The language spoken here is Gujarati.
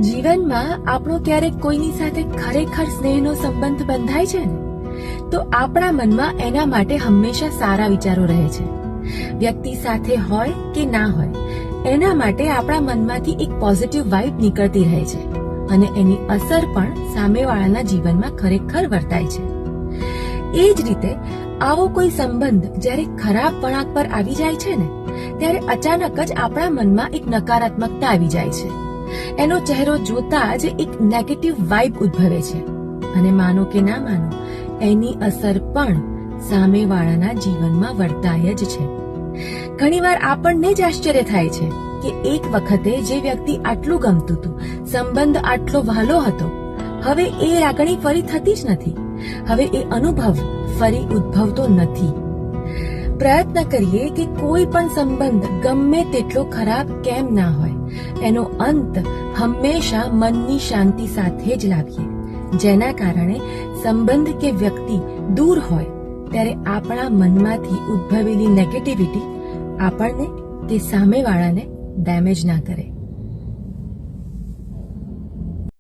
જીવનમાં આપણો ક્યારેક કોઈની સાથે ખરેખર સ્નેહનો સંબંધ બંધાય છે ને, તો આપણા મનમાં એના માટે હંમેશા સારા વિચારો રહે છે. વ્યક્તિ સાથે હોય કે ના હોય, એના માટે આપણા મનમાંથી એક પોઝિટિવ વાઇબ નીકળતી રહે છે અને એની અસર પણ સામેવાળાના જીવનમાં ખરેખર વર્તાય છે. એ જ રીતે આવો કોઈ સંબંધ જ્યારે ખરાબ વળાંક પર આવી જાય છે ને, ત્યારે અચાનક જ આપણા મનમાં એક નકારાત્મકતા આવી જાય છે. એનો ચહેરો જોતા જ એક નેગેટિવ વાઇબ ઉદ્ભવે છે અને માનો કે ના માનો, એની અસર પણ સામેવાળાના જીવનમાં વર્તાય જ છે. ઘણીવાર આપણને જ આશ્ચર્ય થાય છે કે એક વખતે જે વ્યક્તિ આટલું ગમતું હતું, સંબંધ આટલો વહાલો હતો, હવે એ લાગણી ફરી થતી જ નથી. હવે એ અનુભવ ફરી ઉદ્ભવતો નથી. પ્રયત્ન કરીએ કે કોઈ પણ સંબંધ ગમે તેટલો ખરાબ કેમ ના હોય, એનો અંત હંમેશા મનની શાંતિ સાથે જ લાવીએ. જેના કારણે સંબંધ કે વ્યક્તિ દૂર હોય ત્યારે આપણા મનમાંથી ઉદ્ભવેલી નેગેટિવિટી આપણને કે સામેવાળાને ડેમેજ ના કરે.